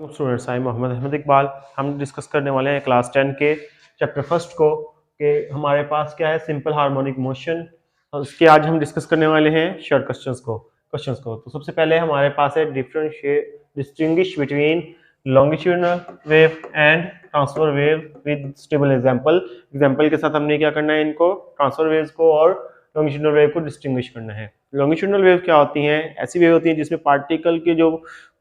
Students, आई मोहम्मद अहमद इकबाल। हम discuss करने वाले हैं क्लास 10 के चैप्टर फर्स्ट को कि हमारे पास क्या है सिंपल हार्मोनिक मोशन। उसके आज हम डिस्कस करने वाले हैं शॉर्ट क्वेश्चंस को। तो सबसे पहले हमारे पास है distinguish between longitudinal wave and transfer wave with stable example के साथ हमने क्या करना है, इनको ट्रांसफर वेव्स को और लॉन्गिट्यूडनल वेव को डिस्टिंग्विश करना है। लॉन्गिट्यूडनल वेव क्या होती हैं? ऐसी वेव होती हैं जिसमें पार्टिकल के जो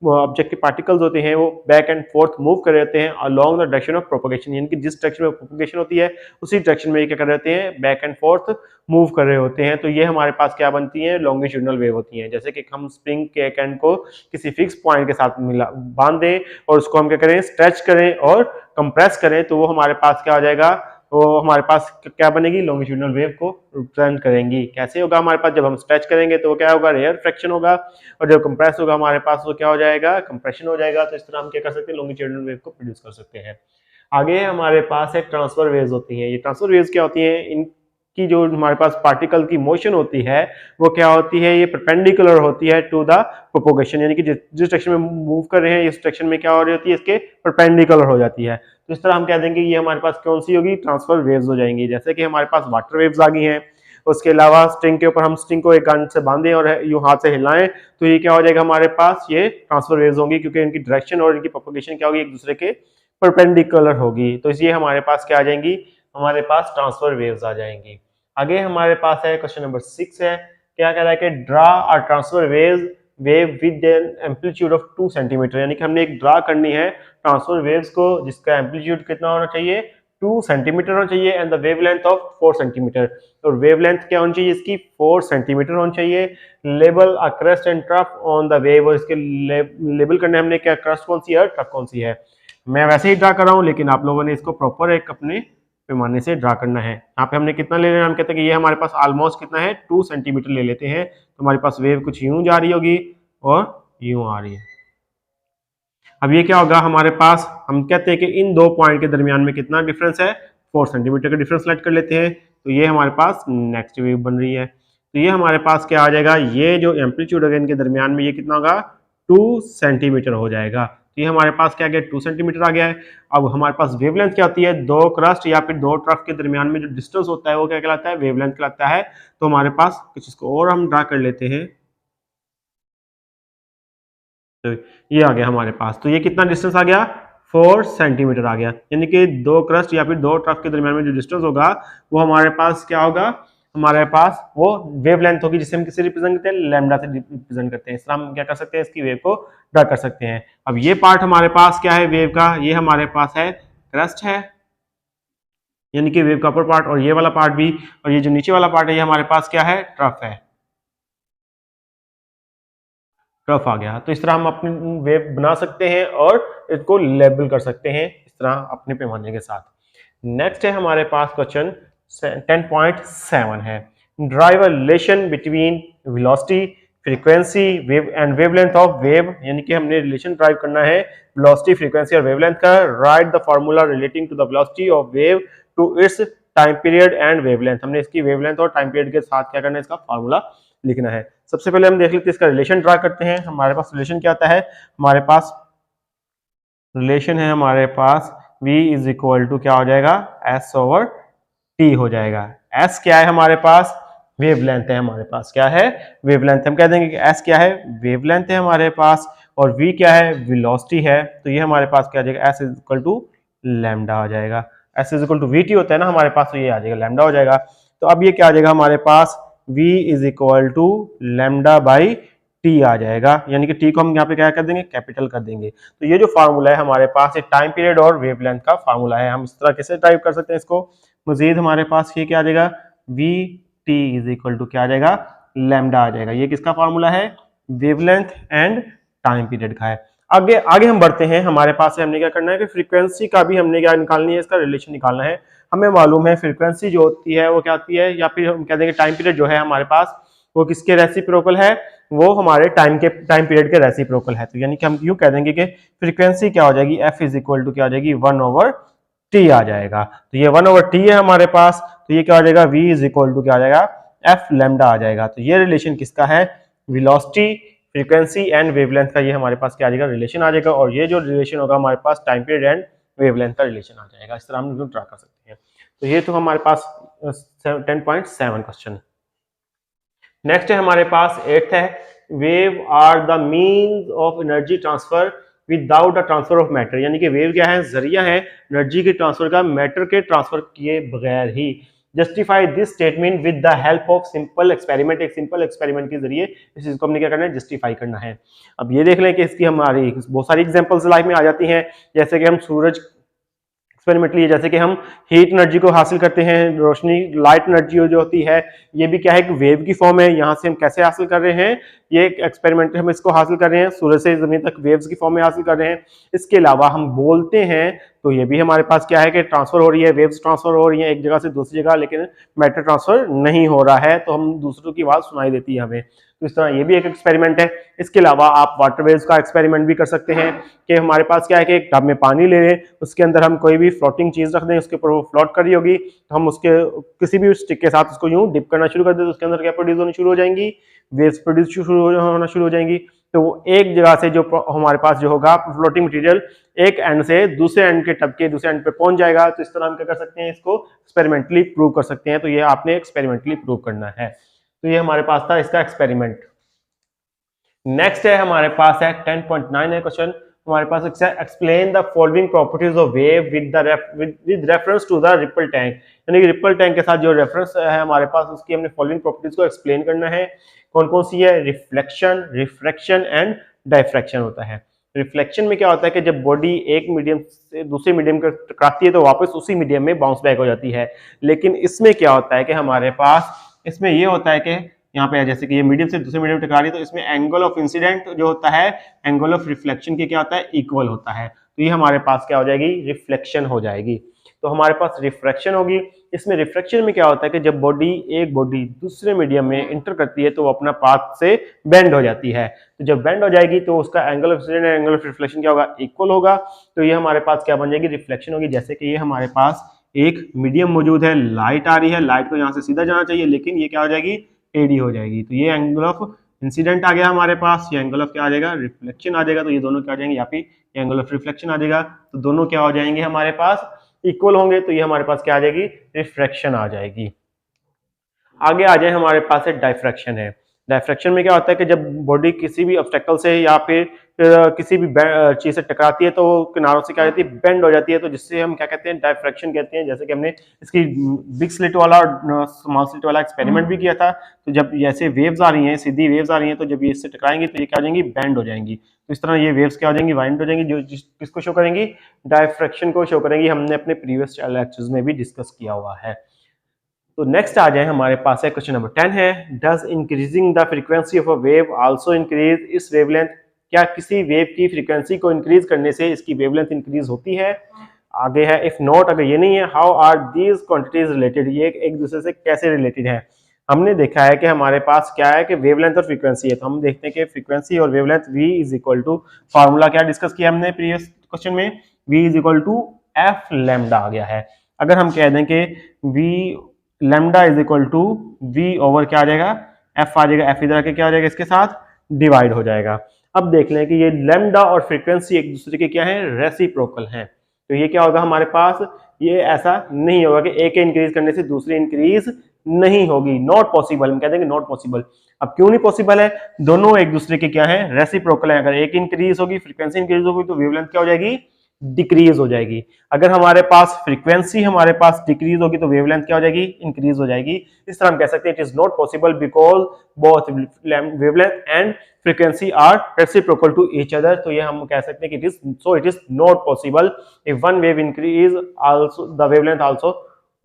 ऑब्जेक्ट के पार्टिकल्स होते हैं वो बैक एंड फोर्थ मूव कर रहे होते हैं along the direction of propagation, यानी कि जिस डायरेक्शन में प्रोपगेशन होती है उसी डायरेक्शन में ये क्या कर रहे होते हैं, बैक एंड फोर्थ मूव कर रहे होते हैं। तो ये हमारे पास क्या बनती है, लॉन्गिट्यूडनल वेव होती हैं। जैसे कि हम स्प्रिंग के एक एंड को किसी फिक्स पॉइंट के साथ बांध दें और उसको हम क्या करें, स्ट्रेच करें और कंप्रेस करें, तो वो हमारे पास क्या हो जाएगा, तो हमारे पास क्या बनेगी, लॉन्गिट्यूडनल वेव को रिप्रेजेंट करेंगी। कैसे होगा हमारे पास, जब हम स्ट्रेच करेंगे तो क्या होगा, रेयर फ्रैक्शन होगा, और जब कंप्रेस होगा हमारे पास वो क्या हो जाएगा, कंप्रेशन हो जाएगा। तो इस तरह हम क्या कर सकते हैं, लॉन्गिट्यूडनल वेव को प्रोड्यूस कर सकते हैं। आगे हमारे पास है ट्रांसफर वेव्स होती हैं। ये ट्रांसफर वेव्स क्या होती हैं, इनकी जो हमारे पास पार्टिकल की मोशन होती है वो क्या होती है, ये परपेंडिकुलर होती है टू द प्रोपोगेशन, यानी कि जिस डायरेक्शन में मूव कर रहे हैं इस डायरेक्शन में क्या हो रही होती है, इसके परपेंडिकुलर हो जाती है। तो इस तरह हम कह देंगे ये हमारे पास कौन सी होगी, ट्रांसफर वेव्स हो जाएंगी। जैसे कि हमारे पास वाटर वेव्स आ गई हैं, उसके अलावा स्ट्रिंग के ऊपर हम स्ट्रिंग को एक गांठ से बांधें और यूं हाथ से हिलाएं तो ये क्या हो जाएगा, हमारे पास ये ट्रांसफर वेव्स होंगी, क्योंकि इनकी डायरेक्शन और इनकी प्रोपगेशन क्या होगी, एक दूसरे के परपेंडिकुलर होगी। तो इसलिए हमारे पास क्या आ जाएंगी, हमारे पास ट्रांसफर वेव्स आ जाएंगी। आगे हमारे पास है क्वेश्चन नंबर 6 है, क्या कह रहा है कि draw a transverse wave with an amplitude of 2 centimetre, यानी कि हमने एक ड्रा करनी है ट्रांसफर वेव्स को जिसका एम्पलीट्यूड कितना होना चाहिए, 2 सेंटीमीटर होना चाहिए, and the wavelength of 4 centimetre, और वेवलेंथ क्या होनी चाहिए इसकी, 4 सेंटीमीटर होनी चाहिए। Label a crust and trough on the wave, और इसके लेबल करने हमने क्या, क्रस्ट कौन सी है, ट्रफ कौन सी है। मैं वैसे ही ड्रा कर रहा हूँ, लेकिन आप लोगों ने इसको प्रॉपर एक अपने पैमाने से ड्रा करना है। यहाँ पे हमने कितना ले लेना, हम कहते हैं कि ये हमारे पास ऑलमोस्ट कितना है, 2 सेंटीमीटर ले लेते हैं। तो हमारे पास वेव कुछ यूं जा रही होगी और यूं आ रही है। अब ये क्या होगा हमारे पास, हम कहते हैं कि इन दो पॉइंट के दरमियान में कितना डिफरेंस है, 4 सेंटीमीटर का डिफरेंस लेट कर लेते हैं। तो ये हमारे पास नेक्स्ट वेव बन रही है। तो ये हमारे पास क्या आ जाएगा, ये जो एम्पलीट्यूड है इनके दरमियान में ये कितना होगा, 2 सेंटीमीटर हो जाएगा। तो ये हमारे पास क्या गया, 2 सेंटीमीटर आ गया है। अब हमारे पास वेवलेंथ क्या होती है, दो क्रस्ट या फिर दो ट्रफ के दरमियान में जो डिस्टेंस होता है वो क्या कहलाता है, वेवलेंथ कहलाता है। तो हमारे पास कुछ इसको और हम ड्रा कर लेते हैं, तो ये आ गया हमारे पास। तो ये कितना डिस्टेंस आ गया, 4 सेंटीमीटर आ गया, यानी कि दो क्रस्ट या फिर दो ट्रफ के दरमियान में जो डिस्टेंस होगा वो हमारे पास क्या होगा, हमारे पास वो वेवलेंथ होगी, जिसे हम किससे रिप्रेजेंट करते हैं, लैम्डा से रिप्रेजेंट करते हैं। इस तरह हम क्या कर सकते हैं, इसकी वेव को ड्रा कर सकते हैं। अब ये पार्ट हमारे पास क्या है वेव का, ये हमारे पास है क्रस्ट है, यानी कि वेव का अपर पार्ट, और ये वाला पार्ट भी, और ये जो नीचे वाला पार्ट है ये हमारे पास क्या है, ट्रफ है, ट्रफ आ गया। तो इस तरह हम अपनी वेव बना सकते हैं और इसको लेबल कर सकते हैं इस तरह अपने पैमाने के साथ। नेक्स्ट है हमारे पास क्वेश्चन 10.7 है, derive a relation between velocity, frequency, wave and wavelength of wave, यानी कि हमने रिलेशन ड्राइव करना है वेलोसिटी, फ्रीक्वेंसी और वेवलेंथ का। Write the formula relating to the velocity of wave to its time period and wavelength, हमने इसकी wavelength और टाइम पीरियड के साथ क्या करना है, इसका फार्मूला लिखना है। सबसे पहले हम देख लेते हैं इसका रिलेशन ड्रा करते हैं। हमारे पास रिलेशन क्या आता है, हमारे पास रिलेशन है हमारे पास v इज इक्वल टू क्या हो जाएगा, s ओवर t हो जाएगा। s क्या है हमारे पास, वेवलेंथ है हमारे पास, क्या है, वेवलेंथ। हम कह देंगे कि s क्या है, वेवलेंथ है हमारे पास, और v क्या है, वेलोसिटी है। तो ये हमारे पास क्या आ जाएगा, s is equal to lambda आ जाएगा। s is equal to vt होता है ना हमारे पास, तो ये आ जाएगा लैम्डा हो जाएगा। तो अब ये क्या आ जाएगा हमारे पास, v is equal to lambda by T आ जाएगा, यानी कि टी को हम यहाँ पे क्या कर देंगे, कैपिटल कर देंगे। तो ये जो फार्मूला है हमारे पास एक टाइम पीरियड और वेवलेंथ का फार्मूला है। हम इस तरह कैसे टाइप कर सकते हैं इसको, मजीद हमारे पास ये क्या आ जाएगा, V T is equal to क्या आ जाएगा, लैम्डा आ जाएगा। ये किसका फार्मूला है, वेवलेंथ एंड टाइम पीरियड का है। आगे आगे हम बढ़ते हैं, हमारे पास हमने क्या करना है कि फ्रीक्वेंसी का भी हमने क्या निकालनी है, इसका रिलेशन निकालना है। हमें मालूम है फ्रीक्वेंसी जो होती है वो क्या आती है, या फिर हम कह देंगे टाइम पीरियड जो है हमारे पास वो किसके रेसिप्रोकल है, वो हमारे टाइम पीरियड के रेसिप्रोकल है। तो यानी कि हम यूं कह देंगे कि फ्रीक्वेंसी क्या हो जाएगी, f इज इक्वल टू क्या हो जाएगी, 1 ओवर टी आ जाएगा। तो ये 1 ओवर टी है हमारे पास, तो ये क्या हो जाएगा, v इज इक्वल टू क्या आ जाएगा, f लैम्डा आ जाएगा। तो ये रिलेशन किसका है, वेलोसिटी, फ्रीक्वेंसी एंड वेवलेंथ का ये हमारे पास क्या आ जाएगा, रिलेशन आ जाएगा, और ये जो रिलेशन होगा हमारे पास टाइम पीरियड एंड वेवलेंथ का रिलेशन आ जाएगा। इस तरह हम ड्रा कर सकते हैं। तो ये तो हमारे पास 10.7 क्वेश्चन। नेक्स्ट है हमारे पास 8th है, wave are the means of energy transfer without a transfer of matter, यानी कि वेव क्या है, जरिया है एनर्जी के ट्रांसफर का मैटर के ट्रांसफर किए बगैर ही। Justify this statement with the help of simple experiment, एक सिंपल एक्सपेरिमेंट के जरिए इस चीज को हमने क्या करना है, जस्टिफाई करना है। अब ये देख लें कि इसकी हमारी बहुत सारी एग्जांपल्स लाइफ में आ जाती हैं, जैसे कि हम सूरज एक्सपेरिमेंटली, जैसे कि हम हीट एनर्जी को हासिल करते हैं, रोशनी लाइट एनर्जी जो होती है, ये भी क्या है, एक वेव की फॉर्म है। यहाँ से हम कैसे हासिल कर रहे हैं, ये एक एक्सपेरिमेंट हम इसको हासिल कर रहे हैं, सूरज से जमीन तक वेव्स की फॉर्म में हासिल कर रहे हैं। इसके अलावा हम बोलते हैं तो ये भी हमारे पास क्या है कि ट्रांसफर हो रही है, वेव्स ट्रांसफर हो रही है एक जगह से दूसरी जगह, लेकिन मैटर ट्रांसफर नहीं हो रहा है, तो हम दूसरों की आवाज सुनाई देती है हमें। तो इस तरह ये भी एक एक्सपेरिमेंट है। इसके अलावा आप वाटर वेव्स का एक्सपेरिमेंट भी कर सकते हैं कि हमारे पास क्या है कि एक टब में पानी ले लें, उसके अंदर हम कोई भी फ्लोटिंग चीज रख दें, उसके ऊपर वो फ्लोट कर रही होगी, तो हम उसके किसी भी स्टिक के साथ उसको यूं डिप करना शुरू कर दें, तो उसके अंदर क्या प्रोड्यूस होनी शुरू हो जाएंगी, वेव्स प्रोड्यूस होना शुरू हो जाएंगी। तो वो एक जगह से जो हमारे पास जो होगा फ्लोटिंग मटेरियल, एक एंड से दूसरे एंड के टब के दूसरे एंड पे पहुंच जाएगा। तो इस तरह हम क्या कर सकते हैं, इसको एक्सपेरिमेंटली प्रूव कर सकते हैं। तो ये आपने एक्सपेरिमेंटली प्रूव करना है। तो ये हमारे पास था इसका एक्सपेरिमेंट। नेक्स्ट है हमारे पास है 10.9 है क्वेश्चन हमारे पास, explain the following properties of wave with reference to the ripple tank, यानी कि रिपल टैंक के साथ जो रेफरेंस है हमारे पास, उसकी हमने फॉलोइंग प्रॉपर्टीज को एक्सप्लेन करना है। कौन कौन सी है, रिफ्लेक्शन, रिफ्रैक्शन एंड डायफ्रैक्शन होता है। रिफ्लेक्शन में क्या होता है कि जब बॉडी एक मीडियम से दूसरे मीडियम को टकराती है तो वापस उसी मीडियम में बाउंस बैक हो जाती है। लेकिन इसमें क्या होता है कि हमारे पास इसमें ये होता है कि यहाँ पे जैसे कि ये मीडियम से दूसरे मीडियम टकरा रही है, तो इसमें एंगल ऑफ इंसिडेंट जो होता है एंगल ऑफ रिफ्लेक्शन के क्या होता है, इक्वल होता है। तो ये हमारे पास क्या हो जाएगी, रिफ्लेक्शन हो जाएगी। तो हमारे पास रिफ्रैक्शन होगी। इसमें रिफ्रैक्शन में क्या होता है कि जब एक बॉडी दूसरे मीडियम में इंटर करती है तो वो अपना पाथ से बेंड हो जाती है। तो जब बेंड हो जाएगी तो उसका एंगल ऑफ इंसिडेंट और एंगल ऑफ रिफ्लेक्शन क्या होगा, इक्वल होगा। तो ये हमारे पास क्या बन जाएगी, रिफ्लेक्शन होगी। जैसे कि ये हमारे पास एक मीडियम मौजूद है, लाइट आ रही है, लाइट को यहाँ से सीधा जाना चाहिए, लेकिन ये क्या हो जाएगी, एडी हो जाएगी। तो ये एंगल ऑफ इंसिडेंट आ गया हमारे पास, ये एंगल ऑफ क्या आ जाएगा, रिफ्लेक्शन आ जाएगा। तो ये दोनों क्या आ जाएंगे, यहाँ पे एंगल ऑफ रिफ्लेक्शन आ जाएगा। तो दोनों क्या हो जाएंगे हमारे पास, इक्वल होंगे। तो ये हमारे पास क्या आ जाएगी, रिफ्रैक्शन आ जाएगी। आगे आ जाए हमारे पास है डायफ्रैक्शन है। डायफ्रैक्शन में क्या होता है कि जब बॉडी किसी भी ऑब्स्टेकल से या फिर किसी भी चीज से टकराती है तो किनारों से क्या होती है, बेंड हो जाती है। तो जिससे हम क्या कहते हैं, डायफ्रैक्शन कहते हैं। जैसे कि हमने इसकी बिग स्लिट वाला और स्मॉल स्लिट वाला एक्सपेरिमेंट भी किया था। तो जब जैसे वेव्स आ रही हैं, सीधी वेव्स आ रही हैं, तो जब ये इससे टकराएंगी तो ये क्या हो जाएंगी, बेंड हो जाएंगी। तो इस तरह ये वेव्स क्या हो जाएंगी, वाइंड हो जाएंगी, जो किसको शो करेंगी, डायफ्रैक्शन को शो करेंगी। हमने अपने प्रीवियस लेक्चर्स में भी डिस्कस किया हुआ है। तो नेक्स्ट आ जाए हमारे पास है क्वेश्चन नंबर 10 है, does increasing the frequency of a wave also increase इस वेवलेंथ, क्या किसी वेव की फ्रीक्वेंसी को इंक्रीज करने से इसकी वेवलेंथ इंक्रीज होती है। आगे है इफ नॉट, अगर ये नहीं है, how are these quantities related, ये एक दूसरे से कैसे रिलेटेड है। हमने देखा है कि हमारे पास क्या है कि वेवलेंथ और फ्रीक्वेंसी है। तो हम देखते हैं कि फ्रीक्वेंसी और wavelength v is equal to, formula क्या डिस्कस किया हमने प्रीवियस क्वेश्चन में, v is equal to F lambda आ गया है। अगर हम कह दें कि v lambda is equal to V over क्या आ जाएगा, एफ आ जाएगा, एफ इधर आके क्या हो जाएगा, इसके साथ डिवाइड हो जाएगा। अब देख लें कि ये लैम्डा और फ्रीक्वेंसी एक दूसरे के क्या है, रेसिप्रोकल हैं। तो ये क्या होगा हमारे पास, ये ऐसा नहीं होगा कि एक इंक्रीज करने से दूसरी इंक्रीज नहीं होगी, नॉट पॉसिबल। हम कहते हैं कि नॉट पॉसिबल। अब क्यों नहीं पॉसिबल है, दोनों एक दूसरे के क्या है, रेसिप्रोकल है। अगर एक इंक्रीज होगी, फ्रीक्वेंसी इंक्रीज होगी, तो वेवलेंथ क्या हो जाएगी, डिक्रीज हो जाएगी। अगर हमारे पास फ्रीक्वेंसी हमारे पास डिक्रीज होगी तो वेवलेंथ क्या हो जाएगी, इंक्रीज हो जाएगी। इस तरह हम कह सकते हैं it is not possible because both wavelength and frequency are reciprocal to each other. तो ये हम कह सकते हैं कि it is not possible if one wave increase also the wavelength also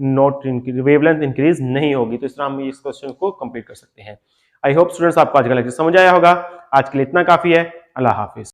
not increase, wavelength increase नहीं होगी। तो इस तरह हम इस क्वेश्चन को कंप्लीट कर सकते हैं। आई होप स्टूडेंट्स आपको आज का लेक्चर समझ आया होगा। आज के लिए इतना काफी है। अल्लाह हाफिज।